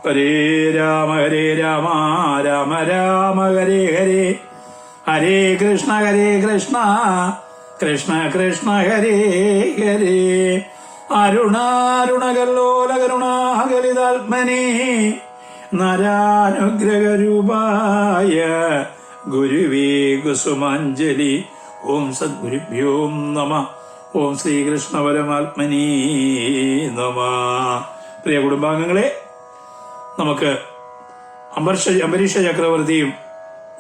ഹരേ രാമ രാമ രാമ ഹരേ ഹരേ, ഹരേ കൃഷ്ണ കൃഷ്ണ കൃഷ്ണ ഹരേ ഹരേ. അരുണാരുണകല്ലോല കരുണാകലിതാത്മനേ നരാനുഗ്രഹരൂപായ ഗുരുവേ കുസുമാഞ്ജലി. ഓം സദ്ഗുരുഭ്യോ നമ. ഓം ശ്രീകൃഷ്ണ പരമാത്മനീ നമ. പ്രിയ കുടുംബാംഗങ്ങളെ, നമുക്ക് അംബരീഷ ചക്രവർത്തിയും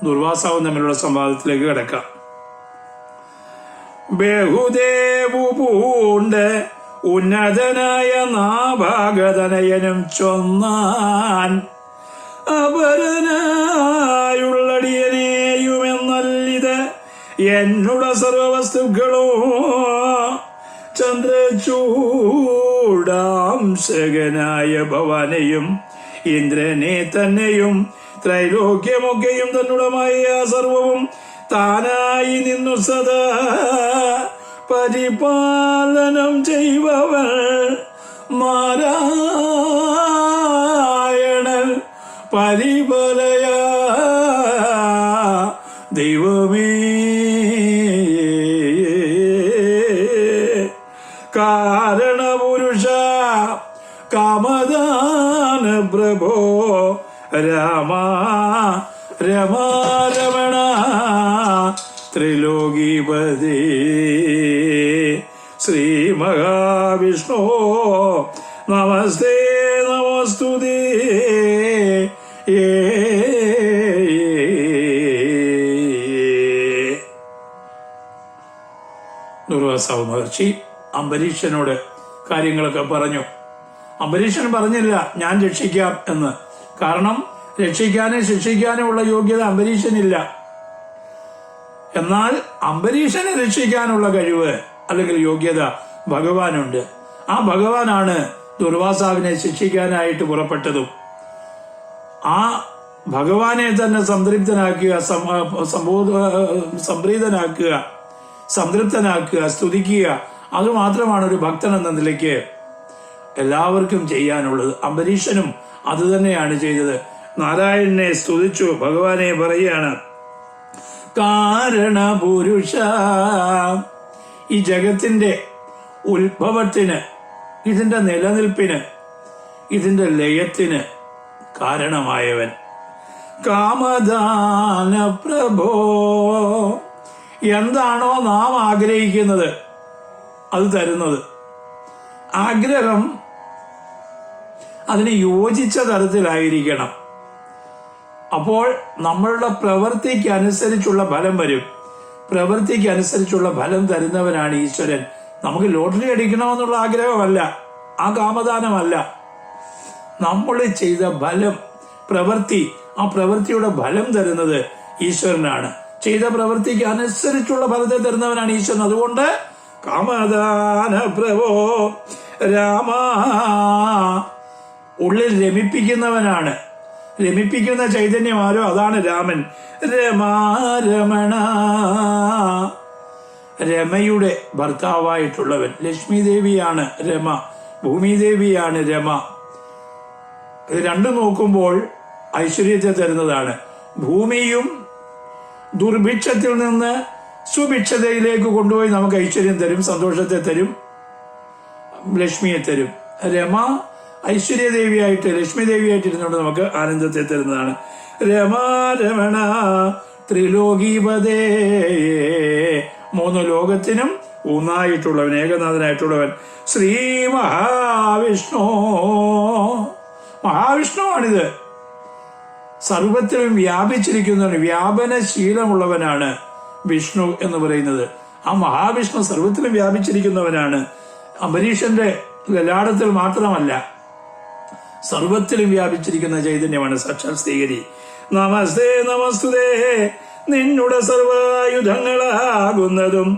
ദുർവാസാവും തമ്മിലുള്ള സംവാദത്തിലേക്ക് കിടക്കാം. ബഹുദേവു പൂണ്ട് ഉന്നതനായ നാഭാഗതനയനും ചൊന്നാൻ, അപരനായുള്ളടിയനെയുമെന്നല്ലിത് എന്നുട സർവവസ്തുക്കളോ ചന്ദ്രചൂടാംശകനായ ഭവാനെയും ഇന്ദ്രനെ തന്നെയും ത്രൈലോക്യമൊക്കെയും തന്നുടമായ സർവവും താനായി നിന്നു സദാ പരിപാലനം ചെയ്വവൾ നാരായണൻ പരിപലയ ദൈവമേ. കാരണപുരുഷ കാമദാന പ്രഭോ രാമ രമാരമണ ത്രിലോകീപതി ശ്രീ മഹാവിഷ്ണു നമസ്തേ നമസ്തുതേ. ദുർവാസാവ് മഹർഷി അംബരീഷനോട് കാര്യങ്ങളൊക്കെ പറഞ്ഞു. അംബരീഷൻ പറഞ്ഞില്ല ഞാൻ രക്ഷിക്കാം എന്ന്. കാരണം രക്ഷിക്കാനും ശിക്ഷിക്കാനും ഉള്ള യോഗ്യത അംബരീഷനില്ല. എന്നാൽ അംബരീഷനെ രക്ഷിക്കാനുള്ള കഴിവ് അല്ലെങ്കിൽ യോഗ്യത ഭഗവാനുണ്ട്. ആ ഭഗവാനാണ് ദുർവാസാവിനെ ശിക്ഷിക്കാനായിട്ട് പുറപ്പെട്ടതും. ആ ഭഗവാനെ തന്നെ സംതൃപ്തനാക്കുക, സംപ്രീതനാക്കുക, സംതൃപ്തനാക്കുക, സ്തുതിക്കുക. അതുമാത്രമാണ് ഒരു ഭക്തൻ എന്ന നിലയ്ക്ക് എല്ലാവർക്കും ചെയ്യാനുള്ളത്. അംബരീഷനും അത് തന്നെയാണ് ചെയ്തത്. നാരായണനെ സ്തുതിച്ചു. ഭഗവാനെ പറയുകയാണ്, കാരണപുരുഷ, ഈ ജഗത്തിന്റെ ഉത്ഭവത്തിന്, ഇതിന്റെ നിലനിൽപ്പിന്, ഇതിന്റെ ലയത്തിന് കാരണമായവൻ. കാമദാന പ്രഭോ, എന്താണോ നാം ആഗ്രഹിക്കുന്നത് അത് തരുന്നത്. ആഗ്രഹം അതിന് യോജിച്ച തരത്തിലായിരിക്കണം. അപ്പോൾ നമ്മളുടെ പ്രവൃത്തിക്ക് അനുസരിച്ചുള്ള ഫലം വരും. പ്രവൃത്തിക്ക് അനുസരിച്ചുള്ള ഫലം തരുന്നവനാണ് ഈശ്വരൻ. നമുക്ക് ലോട്ടറി അടിക്കണമെന്നുള്ള ആഗ്രഹമല്ല, ആ കാമദാനമല്ല. നമ്മൾ ചെയ്ത ഫലം, പ്രവൃത്തി, ആ പ്രവൃത്തിയുടെ ഫലം തരുന്നത് ഈശ്വരനാണ്. ചെയ്ത പ്രവൃത്തിക്ക് അനുസരിച്ചുള്ള ഫലത്തെ തരുന്നവനാണ് ഈശ്വരൻ. അതുകൊണ്ട് കാമദാന പ്രഭോ രാമ, ഉള്ളിൽ രമിപ്പിക്കുന്നവനാണ്. രമിപ്പിക്കുന്ന ചൈതന്യം ആരോ അതാണ് രാമൻ. രമാരമണ, രമയുടെ ഭർത്താവായിട്ടുള്ളവൻ. ലക്ഷ്മി ദേവിയാണ് രമ, ഭൂമിദേവിയാണ് രമ. ഇത് രണ്ടും നോക്കുമ്പോൾ ഐശ്വര്യത്തെ തരുന്നതാണ്. ഭൂമിയും ദുർഭിക്ഷത്തിൽ നിന്ന് സുഭിക്ഷതയിലേക്ക് കൊണ്ടുപോയി നമുക്ക് ഐശ്വര്യം തരും, സന്തോഷത്തെ തരും, ലക്ഷ്മിയെ തരും. രമ ഐശ്വര്യദേവിയായിട്ട്, ലക്ഷ്മി ദേവിയായിട്ട് ഇരുന്നുകൊണ്ട് നമുക്ക് ആനന്ദത്തെ തരുന്നതാണ്. രമാരമണ ത്രിലോകീപതേ, മൂന്ന് ലോകത്തിനും ഊന്നായിട്ടുള്ളവൻ, ഏകനാഥനായിട്ടുള്ളവൻ. ശ്രീ മഹാവിഷ്ണു, മഹാവിഷ്ണുവാണിത്. സർവത്തിലും വ്യാപിച്ചിരിക്കുന്നവൻ, വ്യാപനശീലമുള്ളവനാണ് വിഷ്ണു എന്ന് പറയുന്നത്. ആ മഹാവിഷ്ണു സർവത്തിലും വ്യാപിച്ചിരിക്കുന്നവനാണ്. അംബരീഷന്റെ ലലാടത്തിൽ മാത്രമല്ല, സർവത്തിലും വ്യാപിച്ചിരിക്കുന്ന ചൈതന്യമാണ് സാക്ഷാൽ ശ്രീഹരി. നമസ്തേ നമസ്തുതേ, നിന്നുടെ സർവായുധങ്ങളാകുന്നതും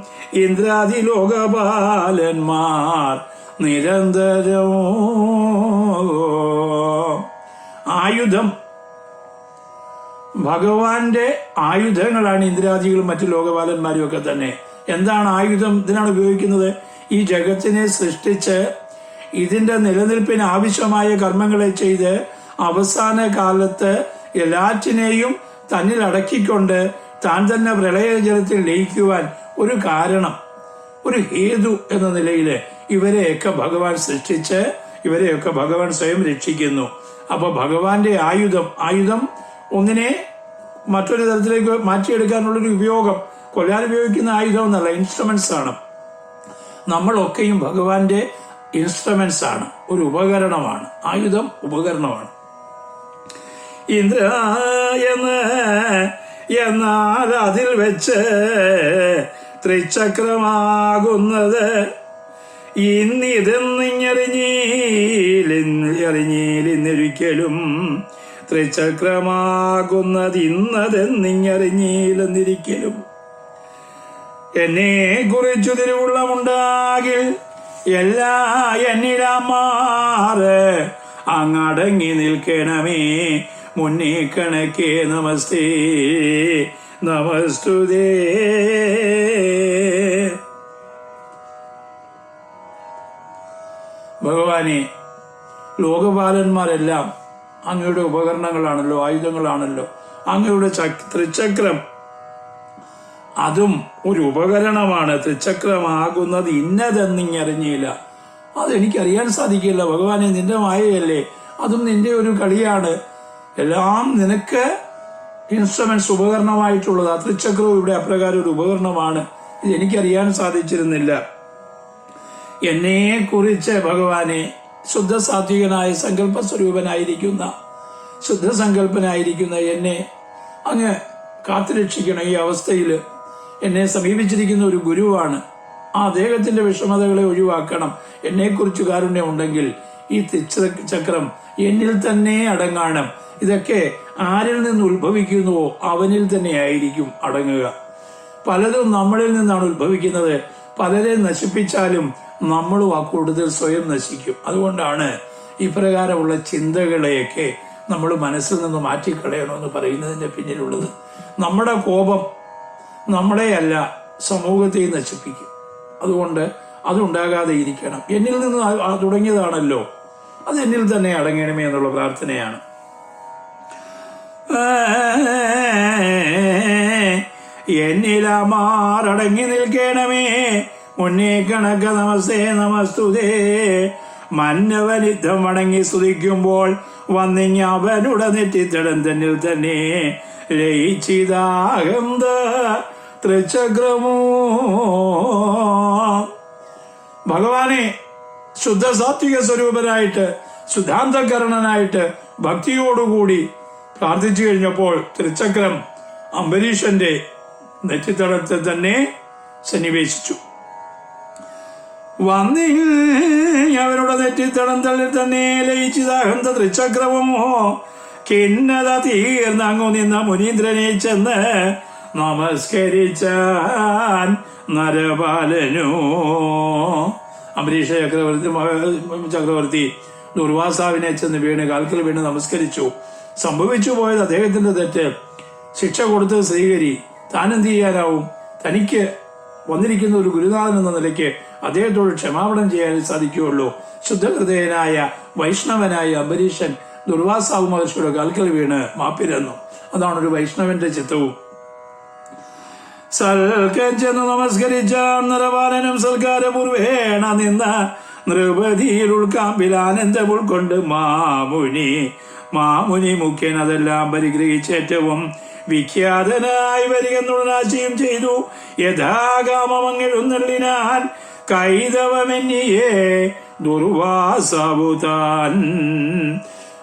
ഇന്ദ്രാദി ലോകപാലന്മാർ നിരന്തരം. ആയുധം, ഭഗവാന്റെ ആയുധങ്ങളാണ് ഇന്ദ്രാദികളും മറ്റു ലോകപാലന്മാരും ഒക്കെ തന്നെ. എന്താണ് ആയുധം? ഇതിനാണ് ഉപയോഗിക്കുന്നത്. ഈ ജഗത്തിനെ സൃഷ്ടിച്ച് ഇതിന്റെ നിലനിൽപ്പിന് ആവശ്യമായ കർമ്മങ്ങളെ ചെയ്ത് അവസാന കാലത്ത് എല്ലാറ്റിനെയും തന്നിൽ അടക്കിക്കൊണ്ട് താൻ തന്നെ പ്രളയജലത്തിൽ ലയിക്കുവാൻ ഒരു കാരണം, ഒരു ഹേതു എന്ന നിലയിൽ ഇവരെയൊക്കെ ഭഗവാൻ സൃഷ്ടിച്ച് ഇവരെയൊക്കെ ഭഗവാൻ സ്വയം രക്ഷിക്കുന്നു. അപ്പൊ ഭഗവാന്റെ ആയുധം ഒന്നിനെ മറ്റൊരു തരത്തിലേക്ക് മാറ്റിയെടുക്കാനുള്ളൊരു ഉപയോഗം, കൊല്ലാൻ ഉപയോഗിക്കുന്ന ആയുധം എന്നല്ല, ഇൻസ്ട്രുമെന്റ്സ് ആണ്. നമ്മളൊക്കെയും ഭഗവാന്റെ ഇൻസ്ട്രുമെന്റ്സ് ആണ്, ഒരു ഉപകരണമാണ്. ആയുധം ഉപകരണമാണ്. ഇന്ദ്രായെന്ന് എന്നാൽ അതിൽ വെച്ച് ത്രിചക്രമാകുന്നത് ഇന്നിതെന്നിങ്ങറിഞ്ഞില്ലെന്നൊരിക്കലും ത്രിചക്രമാകുന്നത് ഇന്നതെന്നിങ്ങറിഞ്ഞില്ലെന്നിരിക്കലും. എന്നെ കുറിച്ചു തിരുവുള്ളമുണ്ടാകിൽ എല്ലാ എന്നിലാമാറ് അങ്ങടങ്ങി നിൽക്കണമേ മുന്നേ കണക്കേ നമസ്തേ നമസ്തുതേ. ഭഗവാനെ, ലോകപാലന്മാരെല്ലാം അങ്ങയുടെ ഉപകരണങ്ങളാണല്ലോ, ആയുധങ്ങളാണല്ലോ. അങ്ങയുടെ ത്രിചക്രം അതും ഒരു ഉപകരണമാണ്. ത്രിചക്രമാകുന്നത് ഇന്നതെന്നിങ്ങറിഞ്ഞില്ല, അതെനിക്കറിയാൻ സാധിക്കില്ല. ഭഗവാനെ, നിന്റെ മായയല്ലേ, അതും നിന്റെ ഒരു കളിയാണ്. എല്ലാം നിനക്ക് ഇൻസ്ട്രുമെന്റ്സ് ഉപകരണമായിട്ടുള്ളത്. ആ ത്രിചക്രവും ഇവിടെ അപ്രകാരം ഒരു ഉപകരണമാണ്. ഇതെനിക്കറിയാൻ സാധിച്ചിരുന്നില്ല. എന്നെ കുറിച്ച് ഭഗവാനെ, ശുദ്ധസാത്വികനായ സങ്കല്പസ്വരൂപനായിരിക്കുന്ന ശുദ്ധസങ്കല്പനായിരിക്കുന്ന എന്നെ അങ്ങ് കാത്തുരക്ഷിക്കണം. ഈ അവസ്ഥയിൽ എന്നെ സമീപിച്ചിരിക്കുന്ന ഒരു ഗുരുവാണ്. ആ അദ്ദേഹത്തിന്റെ വിഷമതകളെ ഒഴിവാക്കണം. എന്നെക്കുറിച്ച് കാരുണ്യം ഉണ്ടെങ്കിൽ ഈ ത്രിചക്രം എന്നിൽ തന്നെ അടങ്ങണം. ഇതൊക്കെ ആരിൽ നിന്ന് ഉത്ഭവിക്കുന്നുവോ അവനിൽ തന്നെ ആയിരിക്കും അടങ്ങുക. പലതും നമ്മളിൽ നിന്നാണ് ഉത്ഭവിക്കുന്നത്. പലരെ നശിപ്പിച്ചാലും നമ്മളും ആ കൂടുതൽ സ്വയം നശിക്കും. അതുകൊണ്ടാണ് ഇപ്രകാരമുള്ള ചിന്തകളെയൊക്കെ നമ്മൾ മനസ്സിൽ നിന്ന് മാറ്റിക്കളയണമെന്ന് പറയുന്നതിന്റെ പിന്നിലുള്ളത്. നമ്മുടെ കോപം നമ്മളെയല്ല, സമൂഹത്തെ നശിപ്പിക്കും. അതുകൊണ്ട് അതുണ്ടാകാതെ ഇരിക്കണം. എന്നിൽ നിന്ന് തുടങ്ങിയതാണല്ലോ, അത് എന്നിൽ തന്നെ അടങ്ങണമേ എന്നുള്ള പ്രാർത്ഥനയാണ്. എന്നിലമാറടങ്ങി നിൽക്കണമേ മുന്നേ കണക്ക നമസ്തേ നമസ്തുതേ. മന്നവനിദ്ധം വണങ്ങി സ്തുതിക്കുമ്പോൾ വന്നിങ്ങ അവനുടെ നെറ്റിത്തടം തന്നിൽ തന്നെ ലയിച്ചിതാകന്ത ത്രിചക്രമോ. ഭഗവാനെ, ശുദ്ധ സാത്വിക സ്വരൂപനായിട്ട് ശുദ്ധാന്തകരണനായിട്ട് ഭക്തിയോടുകൂടി പ്രാർത്ഥിച്ചു കഴിഞ്ഞപ്പോൾ ത്രിചക്രം അംബരീഷന്റെ നെറ്റിത്തടത്തിൽ തന്നെ സന്നിവേശിച്ചു. അവരുടെ നെറ്റിത്തടം തള്ളിൽ തന്നെ ലയിച്ചിതാകന്ത ത്രിചക്രമോ. കിന്നത തീർന്നങ്ങു നിന്ന മുനീന്ദ്രനെ ചെന്ന് നമസ്കരിച്ചാൻ നരപാലനോ. അംബരീഷ ചക്രവർത്തി ദുർവാസാവിനെ ചെന്ന് വീണ് കാൽക്കൽ വീണ് നമസ്കരിച്ചു. സംഭവിച്ചു പോയത് അദ്ദേഹത്തിന്റെ തെറ്റ്. ശിക്ഷ കൊടുത്തത് ശ്രീഹരി. താനെന്ത് ചെയ്യാനാവും? തനിക്ക് വന്നിരിക്കുന്ന ഒരു ഗുരുനാഥൻ എന്ന നിലയ്ക്ക് അദ്ദേഹത്തോട് ക്ഷമാപണം ചെയ്യാൻ സാധിക്കുകയുള്ളൂ. ശുദ്ധഹൃദയനായ വൈഷ്ണവനായ അംബരീഷൻ ദുർവാസാവ് മഹർഷിയുടെ കാൽക്കൽ വീണ് മാപ്പിരന്നു. അതാണ് ഒരു വൈഷ്ണവന്റെ ചിത്തവും. സൽക്കെന്ന് നമസ്കരിച്ച നരപാലനും സൽക്കാരപൂർവേണ നിന്ന നൃപതിയിൽ ഉൾക്കാമ്പിലാനന്ദം ഉൾക്കൊണ്ട് മാമുനി മുഖ്യൻ അതെല്ലാം പരിഗ്രഹിച്ചേറ്റവും വിഖ്യാതനായി വരികെന്നുടനാശയം ചെയ്തു. യഥാകാമങ്ങെഴുന്നള്ളിനാൻ കൈതവമെന്നിയേ ദുർവാസാവുതാൻ.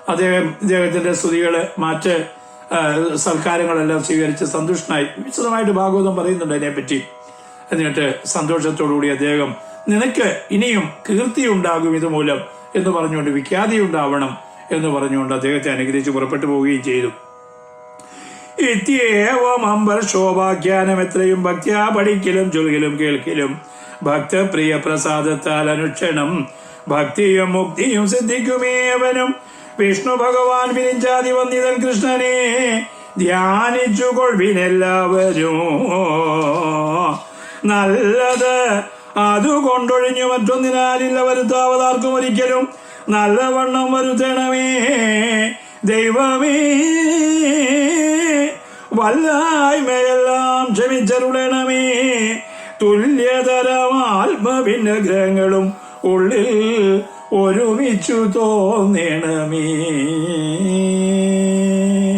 അദ്ദേഹത്തിന്റെ സ്തുതികള് മറ്റ് സൽക്കാരങ്ങളെല്ലാം സ്വീകരിച്ച് സന്തുഷ്ടനായി. വിശദമായിട്ട് ഭാഗവതം പറയുന്നുണ്ട് അതിനെപ്പറ്റി. എന്നിട്ട് സന്തോഷത്തോടുകൂടി അദ്ദേഹം, നിനക്ക് ഇനിയും കീർത്തി ഉണ്ടാകും ഇതുമൂലം എന്ന് പറഞ്ഞുകൊണ്ട്, വിഖ്യാതി ഉണ്ടാവണം എന്ന് പറഞ്ഞുകൊണ്ട് അദ്ദേഹത്തെ അനുഗ്രഹിച്ച് പുറപ്പെട്ടു പോവുകയും ചെയ്തു. ഇത്യേവം അമ്പർ ശോഭാഖ്യാനം എത്രയും ഭക്ത്യാ പഠിക്കലും ചൊൽകലും കേൾക്കലും ഭക്തപ്രിയ പ്രസാദത്താൽ അനുക്ഷണം ഭക്തിയും മുക്തിയും സിദ്ധിക്കുമേവനും വിഷ്ണു ഭഗവാൻ വിരിഞ്ചാതി വന്നിതൻ കൃഷ്ണനെ ധ്യാനിച്ചു കൊൾവിനെല്ലാവരും. നല്ലത് അതുകൊണ്ടൊഴിഞ്ഞു മറ്റൊന്നിനാലില്ല വരുത്താവതാർക്കും ഒരിക്കലും നല്ലവണ്ണം വരുത്തണമേ. ദൈവമേ വല്ലായ്മയെല്ലാം ക്ഷമിച്ചരുളണമേ. തുല്യതരം ആത്മഭിന്നഗ്രഹങ്ങളും ഉള്ളിൽ ഒരുമിച്ചു തോന്നണമേ.